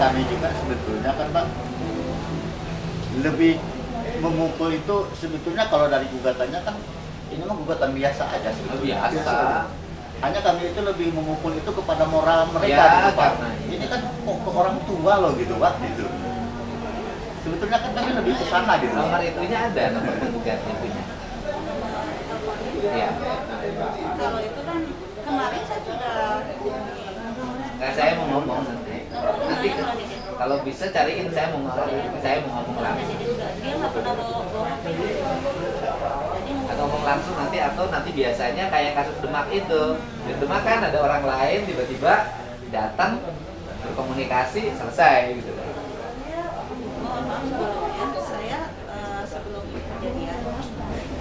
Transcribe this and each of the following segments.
kami juga sebetulnya kan Pak, lebih memukul itu sebetulnya kalau dari gugatannya kan ini mah gugatan biasa aja sebetulnya. Biasa. Hanya kami itu lebih memukul itu kepada moral mereka Ya, gitu Pak. karena Ini kan kok ke orang tua loh gitu Pak gitu. Sebetulnya kan kami lebih ke sana gitu. Nomor itunya ada, nomor penggugatnya punya. Iya. Kalau itu kan kemarin saya sudah Nah, saya mau ngomong nanti. Nanti kalau bisa cariin saya mau ngomong langsung. dia nggak pernah bawa HP. Jadi Atau ngomong langsung nanti atau nanti biasanya kayak kasus Demak itu. Di Demak kan ada orang lain tiba-tiba datang berkomunikasi selesai gitu. mohon maaf sebelumnya saya sebelum kejadian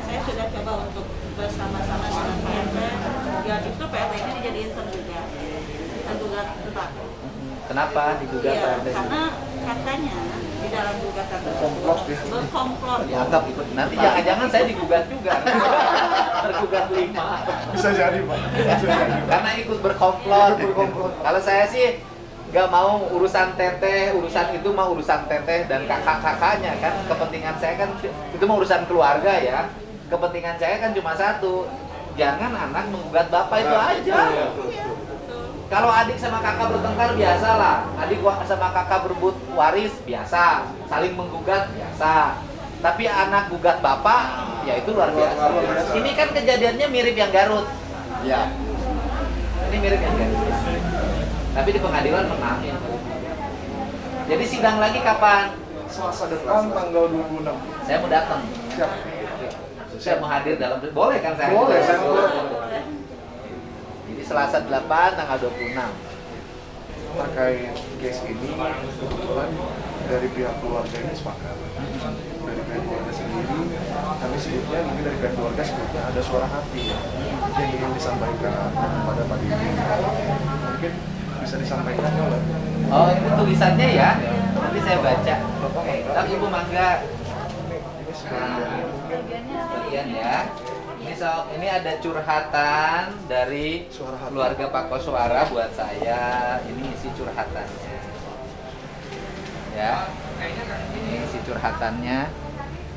saya sudah coba untuk bersama-sama dengan PRT. Ya justru PRT ini dijadiin tergugat tetap. Kenapa digugat Iya, Pak? karena katanya di dalam gugatan Berkomplot ya. berkomplot. Dianggap ikut. Nanti jangan-jangan saya digugat juga. Tergugat 5. Bisa jadi Pak. Bisa jadi. Karena ikut berkomplot. Kalau saya sih nggak mau urusan teteh, urusan itu mah urusan teteh dan kakak-kakaknya kan. Kepentingan saya kan itu mah urusan keluarga ya. Kepentingan saya kan cuma satu, jangan anak menggugat bapak itu aja. Kalau adik sama kakak bertengkar biasalah, adik sama kakak berebut waris biasa, saling menggugat biasa. Tapi anak gugat bapak, ya itu luar biasa. Ini kan kejadiannya mirip yang Garut. Ya. Ini mirip yang Garut. Tapi di pengadilan menang ya. Jadi sidang lagi kapan? Selasa depan tanggal 26. Saya mau datang. Siap. Saya mau hadir dalam, boleh kan saya? Boleh, saya boleh. Jadi Selasa 8 tanggal 26. Terkait case ini kebetulan dari pihak keluarga ini sepakat. Dari pihak keluarga sendiri, kami sebutnya mungkin dari pihak keluarga sebutnya ada suara hati yang ingin disampaikan kepada Pak Didi. Mungkin bisa disampaikan oleh Oh, ini tulisannya ya. Nanti saya baca. Oke, tapi Ibu mangga. Nah, bagian ya. Ini ada curhatan dari Suara hati. keluarga Pak Koswara buat saya. Ini isi curhatannya. Ya. Ini isi curhatannya.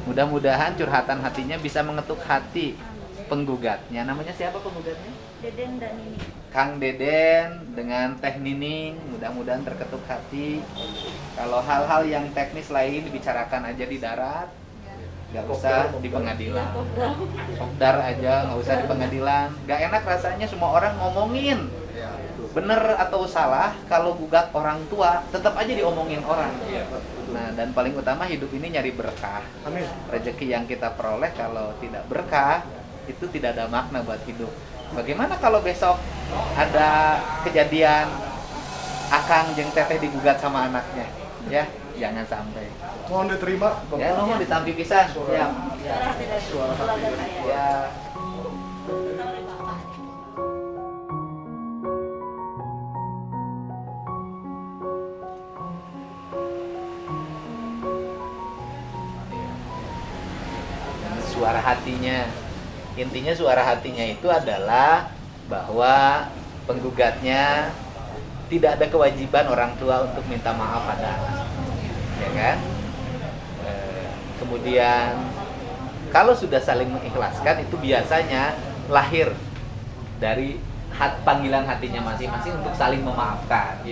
Mudah-mudahan curhatan hatinya bisa mengetuk hati penggugatnya. Namanya siapa penggugatnya? Deden dan ini. Kang Deden dengan Teh Nining, mudah-mudahan terketuk hati. Kalau hal-hal yang teknis lain dibicarakan aja di darat, nggak usah di pengadilan. Kopdar aja, nggak usah di pengadilan. Nggak enak rasanya semua orang ngomongin. Bener atau salah, kalau gugat orang tua, tetap aja diomongin orang. Nah, dan paling utama hidup ini nyari berkah. Amin. Rezeki yang kita peroleh kalau tidak berkah, itu tidak ada makna buat hidup. Bagaimana kalau besok ada kejadian Akang jeung Teteh digugat sama anaknya? Ya, jangan sampai. Mohon diterima, Bapak. Ya, mau ditampi pisan. Ya. Suara hati dari keluarga saya. Ya. Oleh Bapak. Suara hatinya. Intinya suara hatinya itu adalah bahwa penggugatnya tidak ada kewajiban orang tua untuk minta maaf pada anak, ya kan? Kemudian kalau sudah saling mengikhlaskan itu biasanya lahir dari panggilan hatinya masing-masing untuk saling memaafkan.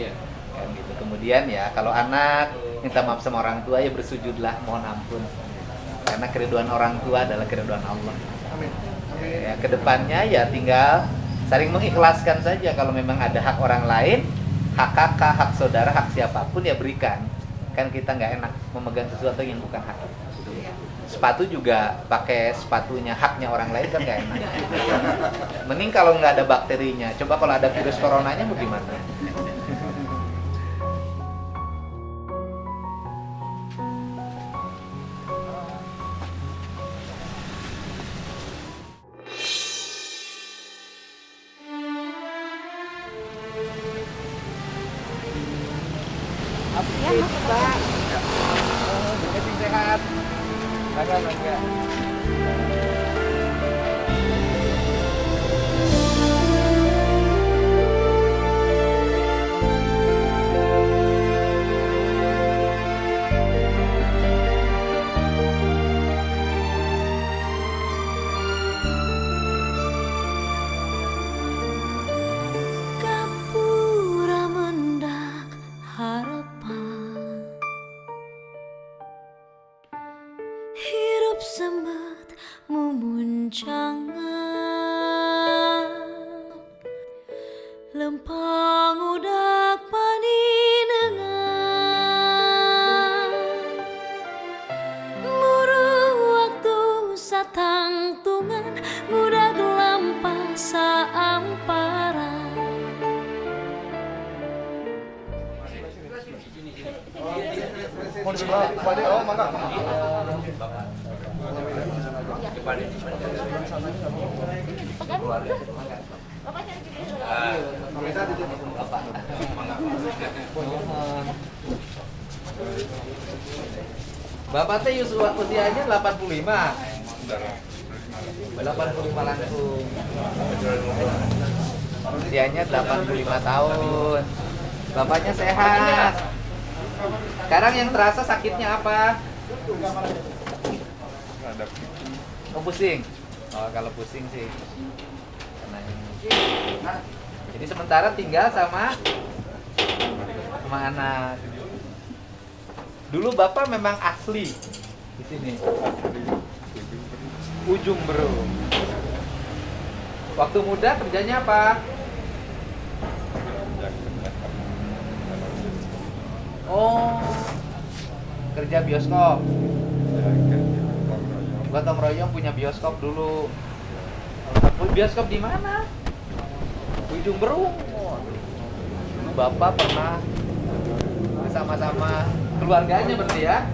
Kan gitu. Kemudian ya kalau anak minta maaf sama orang tua ya bersujudlah mohon ampun. Karena keriduan orang tua adalah keriduan Allah. Amin. Ya, kedepannya ya tinggal saling mengikhlaskan saja. Kalau memang ada hak orang lain, hak kakak, hak saudara, hak siapapun ya berikan. Kan kita nggak enak memegang sesuatu yang bukan hak. Sepatu juga pakai sepatunya haknya orang lain kan nggak enak. Mending kalau nggak ada bakterinya. Coba kalau ada virus coronanya bagaimana? Ya, Mas, Pak. Sehat. Bangga. lempang udak paninengan muru waktu satangtungan mudah gelampah saampara. Mau di sebelah Pak De, oh mangga. Bapak teh usianya 85. 85 langsung. Usianya 85 tahun. Bapaknya sehat. Sekarang yang terasa sakitnya apa? Ada Oh, pusing. Oh, kalau pusing sih. Karena ini. Jadi sementara tinggal sama anak. Dulu Bapak memang asli di sini. Ujung Berung. Waktu muda kerjanya apa? Oh, kerja bioskop. Gotong royong punya bioskop dulu. Bioskop di mana? Ujung Berung. Dulu Bapak pernah bersama-sama keluarganya berarti ya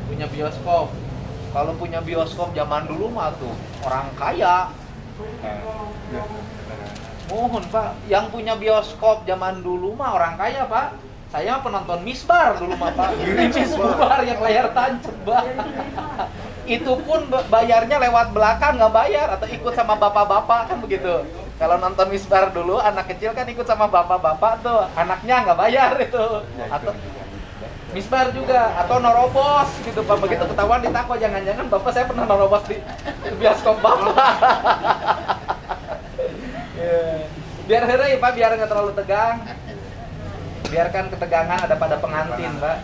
punya bioskop. Kalau punya bioskop zaman dulu mah tuh orang kaya. Mohon Pak, yang punya bioskop zaman dulu mah orang kaya Pak. Saya penonton Misbar dulu mah Pak. Misbar yang layar tancap Pak. Itu pun bayarnya lewat belakang, nggak bayar atau ikut sama bapak-bapak kan begitu. Kalau nonton Misbar dulu anak kecil kan ikut sama bapak-bapak tuh, anaknya nggak bayar itu. Atau Misbar juga atau norobos gitu Pak, begitu ketahuan ditakwa jangan-jangan Bapak saya pernah norobos di bioskop Bapak. Biar heureuy Pak, biar nggak terlalu tegang. Biarkan ketegangan ada pada pengantin Pak.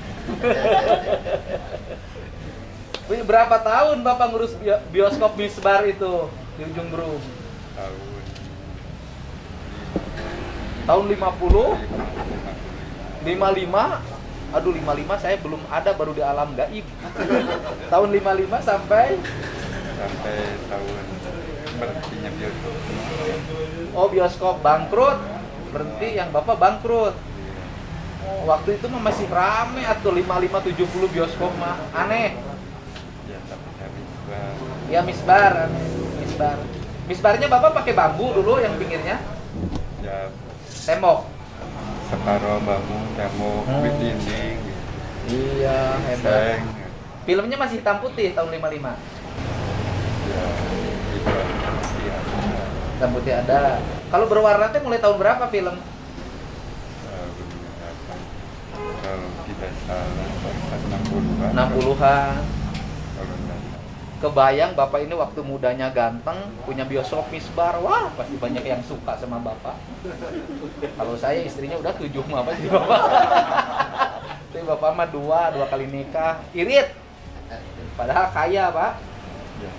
Berapa tahun Bapak ngurus bioskop Misbar itu di Ujung Berung? Tahun 50? 55? Aduh 55 saya belum ada, baru di alam gaib. Tahun 55 sampai tahun berhentinya bioskop. Oh, bioskop bangkrut. Berhenti yang Bapak bangkrut. Oh, waktu itu mah masih rame atau 55 70 bioskop mah. Aneh. Ya tapi Misbar. Ya Misbar. Misbarnya Bapak pakai bambu dulu yang pinggirnya? Ya Tembok. separuh bambu, tembok, dinding. Iya, hebat. Seng. Filmnya masih hitam putih tahun 55. Ya itu masih ada. Hitam putih ada. Kalau berwarna teh mulai tahun berapa film? Kalau tidak salah 60-an. 60-an. Kalau tidak salah. Kebayang Bapak ini waktu mudanya ganteng, punya bioskop Misbar, wah pasti banyak yang suka sama Bapak. Kalau saya istrinya udah 7 mah pasti Bapak. Tapi Bapak mah dua kali nikah, irit. Padahal kaya Pak. Ya,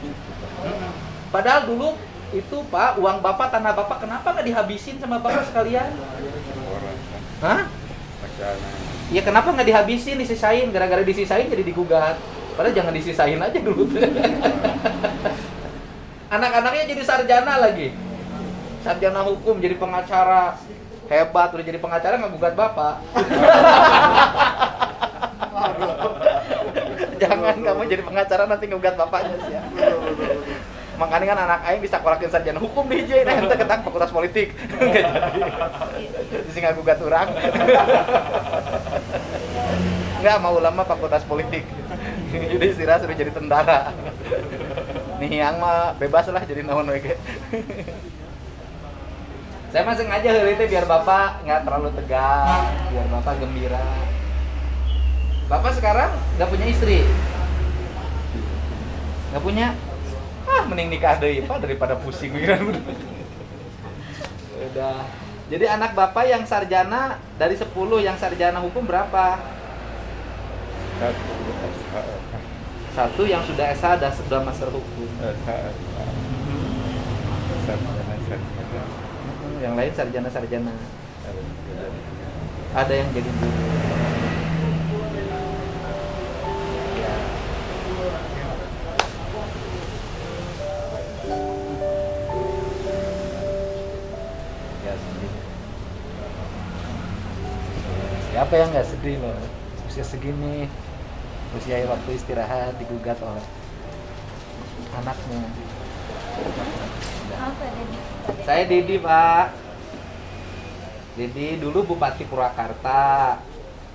Padahal dulu itu Pak, uang Bapak, tanah Bapak kenapa nggak dihabisin sama Bapak sekalian? orang kan Hah? bagaimana? Ya kenapa nggak dihabisin, disisain? Gara-gara disisain jadi digugat. Padahal jangan disisain aja dulu. Anak-anaknya jadi sarjana lagi. Sarjana hukum, jadi pengacara. Hebat, udah jadi pengacara nggak gugat Bapak. Jangan kamu jadi pengacara nanti ngugat Bapaknya sih ya. Makanya kan anak aing bisa korakin sarjana hukum di hiji, nah ente ketang fakultas politik. Nggak jadi. Jadi nggak gugat orang. Nggak mau ulama fakultas politik. Jadi istirahat sudah jadi tentara. Nih yang mah bebas lah jadi naon we. Saya mah sengaja heureuy teh biar Bapak nggak terlalu tegang, biar Bapak gembira. Bapak sekarang nggak punya istri? Nggak punya? Ah, mending nikah deui Pak daripada pusing pikiran. Udah. Jadi anak Bapak yang sarjana dari 10 yang sarjana hukum berapa? Satu yang sudah SH dan sudah master hukum. yang lain sarjana-sarjana. Harus beda. Ada yang jadi guru. Ya. Ya sedih. Siapa yang nggak sedih loh? Usia segini, usia waktu istirahat digugat oleh anaknya. Apa Dedi? Saya Dedi, Pak. Dedi dulu Bupati Purwakarta,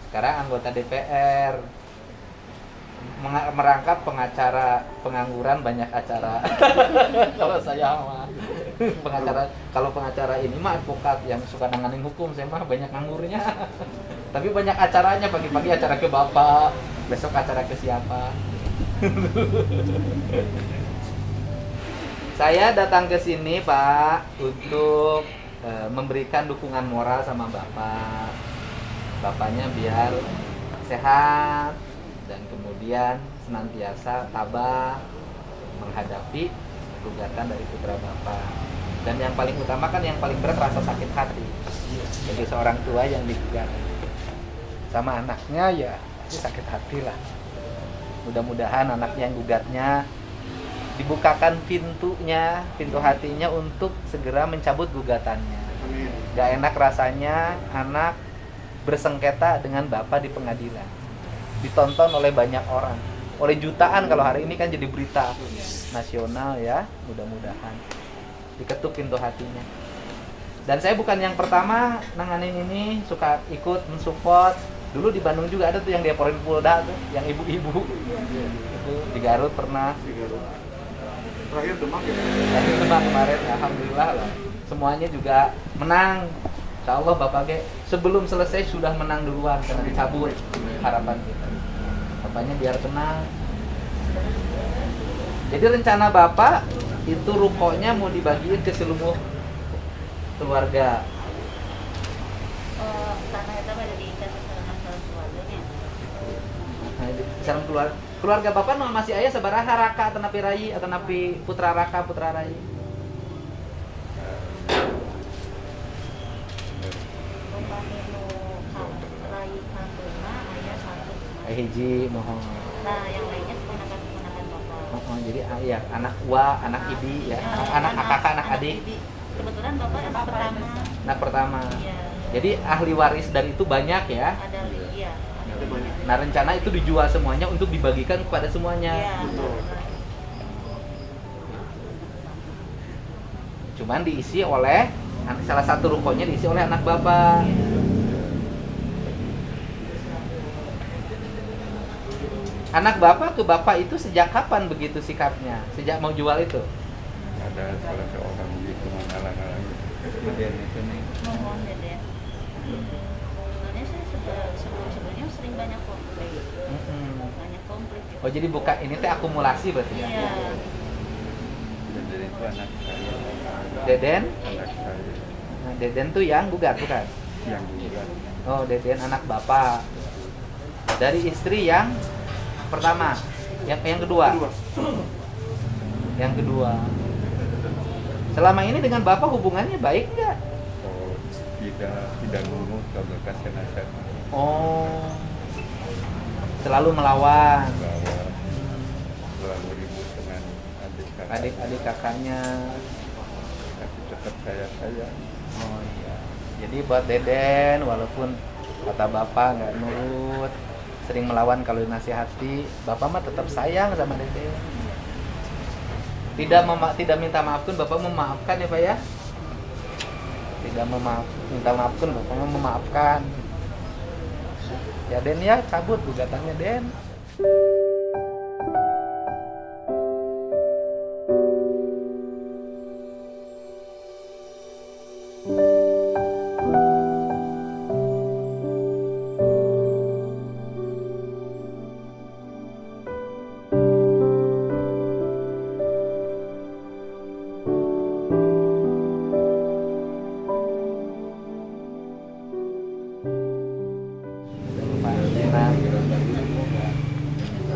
sekarang anggota DPR. Merangkap pengacara pengangguran banyak acara. Kalau saya mah pengacara, kalau pengacara ini mah advokat yang suka nanganin hukum, saya mah banyak nganggurnya. Tapi banyak acaranya, pagi-pagi acara ke Bapak, besok acara ke siapa. Saya datang ke sini, Pak, untuk memberikan dukungan moral sama Bapak. Bapaknya biar sehat dan kemudian senantiasa tabah menghadapi gugatan dari putra Bapak. Dan yang paling utama kan yang paling berat rasa sakit hati. Jadi seorang tua yang digugat sama anaknya ya pasti sakit hati lah. Mudah-mudahan anaknya yang gugatnya dibukakan pintunya, pintu hatinya untuk segera mencabut gugatannya. Amin. Gak enak rasanya anak bersengketa dengan bapak di pengadilan, ditonton oleh banyak orang, oleh jutaan kalau hari ini kan jadi berita nasional ya. Mudah-mudahan diketuk pintu hatinya. Dan saya bukan yang pertama nanganin ini, suka ikut mensupport. Dulu di Bandung juga ada tuh yang diaporin Polda tuh, yang ibu-ibu itu di Garut pernah. Terakhir Demak ya. Tadi Demak kemarin, alhamdulillah lah. Semuanya juga menang. Insya Allah Bapak Ge sebelum selesai sudah menang duluan karena dicabut harapan kita. Bapaknya biar tenang. Jadi rencana Bapak itu rukonya mau dibagiin ke seluruh keluarga. Tanah itu ada diikat sama keluarganya. Nah, sareng keluarga Bapak nu masih aya sabaraha raka atau napi rai atau napi putra raka putra rai. Bapaknya nu rai kantuna aya satu. Hiji mohon. Nah, yang lainnya keponakan-keponakan Bapak. Oh, jadi ya anak wa, anak ibi ya, anak kakak, anak adik. bibi. Kebetulan Bapak anak pertama. Anak pertama. Iya. Jadi ahli waris dari itu banyak ya. Ada iya. Ada banyak. Nah rencana itu dijual semuanya untuk dibagikan kepada semuanya. Iya. Betul. Cuman diisi oleh salah satu rukonya diisi oleh anak bapak. Anak bapak ke bapak itu sejak kapan begitu sikapnya? Sejak mau jual itu? Ada salah seorang gitu menghalang-halangi. Kemudian itu nih. Mohon Deden. Sebenarnya saya sebelumnya sering banyak konflik. Banyak konflik. Oh jadi bukan ini teh akumulasi berarti ya? Iya. Dan dari itu anak saya. Deden? Anak saya Nah, Deden tuh yang gugat bukan? yang gugat. Oh Deden anak bapak. Dari istri yang pertama, yang kedua. Yang kedua. Selama ini dengan bapak hubungannya baik nggak? Oh, tidak nurut kalau kasih nasihat Oh, selalu melawan bahwa selalu ribut dengan adik-adik kakaknya. tapi tetap saya. Oh iya. Jadi buat Deden, walaupun kata bapak nggak nurut, sering melawan kalau dinasihati, bapak mah tetap sayang sama Deden. Tidak minta maaf pun bapak memaafkan ya pak ya. Tidak minta maaf pun bapak memaafkan. Ya Den ya, cabut gugatannya Den.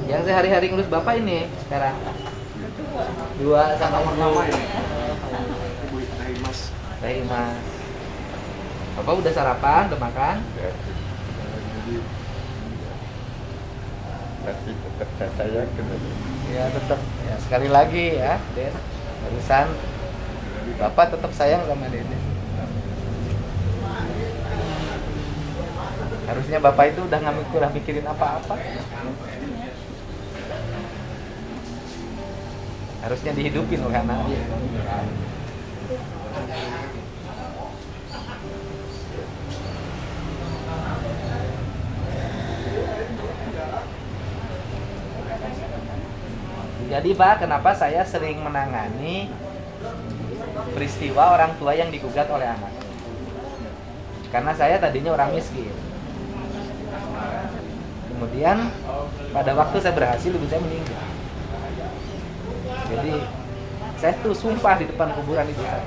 Yang sehari-hari ngurus bapak ini sekarang dua sama ibu. Pertama ya. Ibu Teh Mas. Teh Mas. Bapak udah sarapan, udah makan? Ya, jadi tapi tetap saya sayangkan aja. Ya tetap. Ya sekali lagi ya, Den. Barusan Bapak tetap sayang sama Dede. Harusnya Bapak itu udah nggak kurang mikirin apa-apa. Harusnya dihidupin loh karena jadi Pak, kenapa saya sering menangani peristiwa orang tua yang digugat oleh anak? Karena saya tadinya orang miskin. Kemudian pada waktu saya berhasil, ibu saya meninggal. Jadi saya tuh sumpah di depan kuburan ibu saya.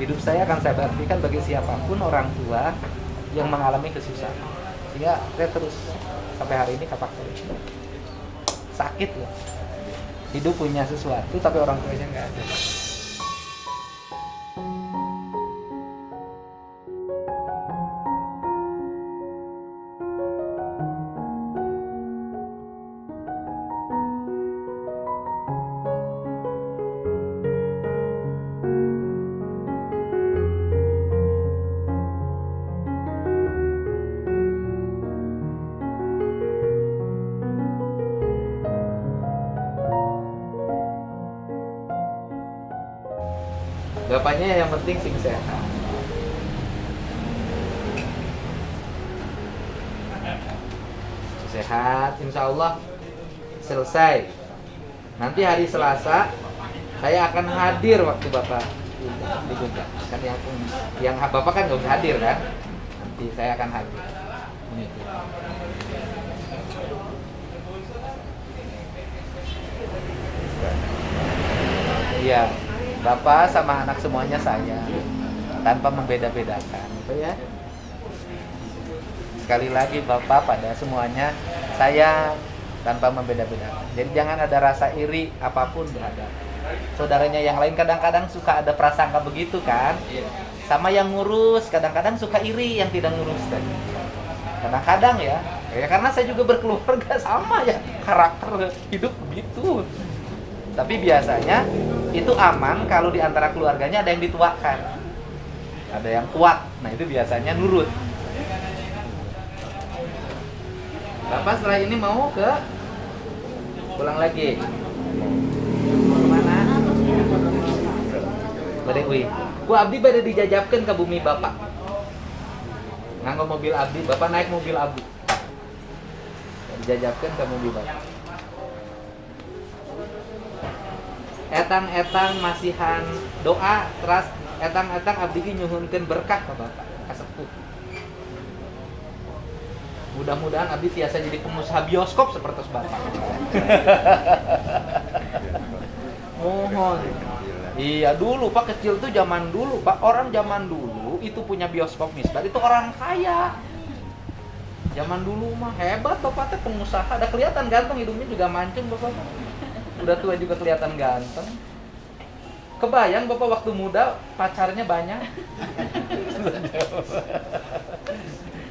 Hidup saya akan saya baktikan bagi siapapun orang tua yang mengalami kesusahan. Sehingga saya terus sampai hari ini kapak terus. Sakit loh. Hidup punya sesuatu tapi orang tuanya nggak ada. Bapaknya yang penting sing sehat. Sehat, insya Allah selesai. Nanti hari Selasa saya akan hadir waktu Bapak digugat. Kan yang Bapak kan nggak bisa hadir kan? Nanti saya akan hadir. Iya. Bapak sama anak semuanya saya tanpa membeda-bedakan, gitu ya. Sekali lagi Bapak pada semuanya saya tanpa membeda-bedakan. Jadi jangan ada rasa iri apapun berhadap saudaranya yang lain. Kadang-kadang suka ada prasangka begitu kan, sama yang ngurus kadang-kadang suka iri yang tidak ngurus tadi. Kadang-kadang ya karena saya juga berkeluarga sama ya, karakter hidup begitu. Tapi biasanya itu aman kalau di antara keluarganya ada yang dituakan, ada yang kuat. Nah itu biasanya nurut. Bapak setelah ini mau pulang lagi. Mau kemana? Badeui. Ku abdi bade dijajabkeun ke bumi Bapak. Nganggo mobil abdi, Bapak naik mobil abdi. Dijajabkeun ke bumi Bapak. Etang-etang masihan doa teras etang-etang abdi nyuhunkeun berkah ka Bapak kasepuh. Mudah-mudahan abdi tiasa jadi pengusaha bioskop seperti Bapak. Mohon. Iya dulu Pak, kecil tuh zaman dulu Pak, orang zaman dulu itu punya bioskop misbar itu orang kaya. Zaman dulu mah hebat Bapak teh pengusaha, ada kelihatan ganteng, hidungnya juga mancung Bapak. Udah tua juga kelihatan ganteng. Kebayang Bapak waktu muda pacarnya banyak.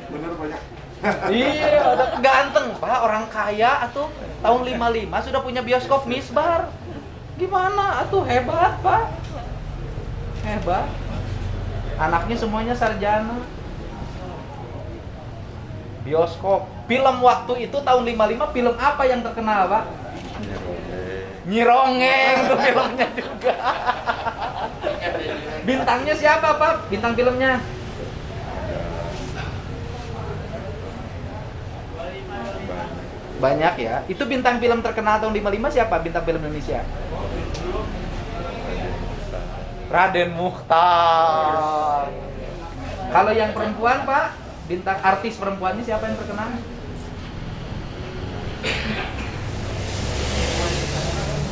Bener banyak. Iya, udah ganteng Pak, orang kaya atuh tahun 55 sudah punya bioskop misbar. Gimana atuh, hebat Pak. Hebat. Anaknya semuanya sarjana. Bioskop. Film waktu itu tahun 55 film apa yang terkenal Pak? Nyirongeng tuh filmnya juga. Bintangnya siapa Pak? Bintang filmnya? Banyak ya. Itu bintang film terkenal tahun 55 siapa? Bintang film Indonesia? Raden Muchtar. Kalau yang perempuan Pak, bintang artis perempuannya siapa yang terkenal?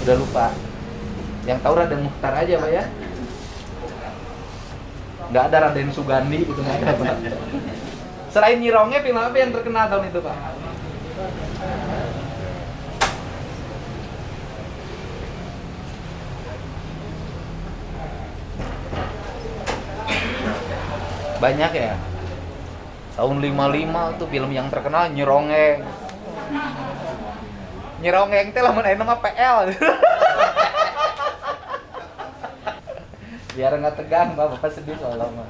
Udah lupa. Yang tahu Raden Muchtar aja Pak ya. Nggak ada Raden Sugandi gitu, nggak ada Pak. Selain Nyirongnya, film apa yang terkenal tahun itu Pak? Banyak ya. Tahun 55 tuh film yang terkenal Nyerongeng. Nyerongeng teh lamun aya nama PL. Biar nggak tegang, Bapak sedih soalnya mah.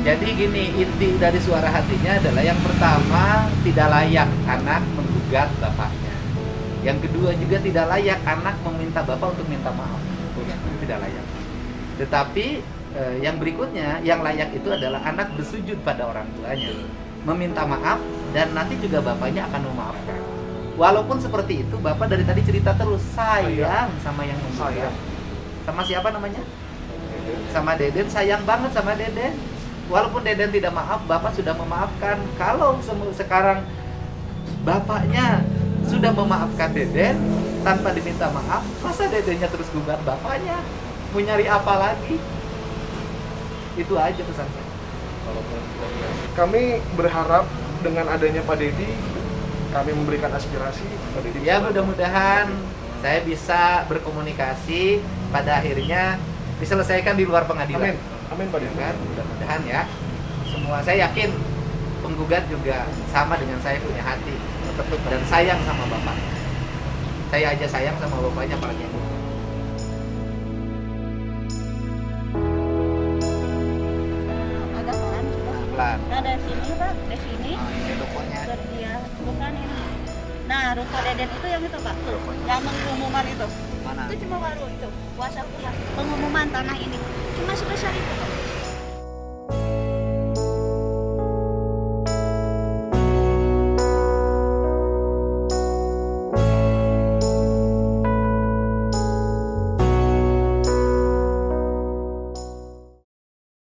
Jadi gini, inti dari suara hatinya adalah yang pertama, tidak layak anak menggugat bapaknya. Yang kedua juga tidak layak anak meminta bapak untuk minta maaf. Tidak layak. Tetapi yang berikutnya, yang layak itu adalah anak bersujud pada orang tuanya, meminta maaf, dan nanti juga bapaknya akan memaafkan. Walaupun seperti itu, bapak dari tadi cerita terus sayang sama yang menggugat. Sama siapa namanya? Sama Deden, sayang banget sama Deden. Walaupun Deden tidak maaf, bapak sudah memaafkan. Kalau sekarang bapaknya sudah memaafkan Deden tanpa diminta maaf, masa Dedennya terus gugat bapaknya? Mau nyari apa lagi? Itu aja pesan saya. Kami berharap dengan adanya Pak Dedi, kami memberikan aspirasi Pak Dedi. Ya mudah-mudahan saya bisa berkomunikasi pada akhirnya diselesaikan di luar pengadilan. Amin. Amin Pak Dedi. Kan? Mudah-mudahan ya. Semua saya yakin penggugat juga sama dengan saya punya hati dan sayang sama bapak. Saya aja sayang sama bapaknya apalagi yang Agak pelan sudah. pelan. Nah dari sini Pak, dari sini. Ini rukonya. Iya, bukan ini. Nah, ruko Deden itu yang itu Pak, tuh, yang pengumuman itu. Mana? Itu cuma baru itu, kuasa hukum. Pengumuman tanah ini cuma sebesar itu Pak.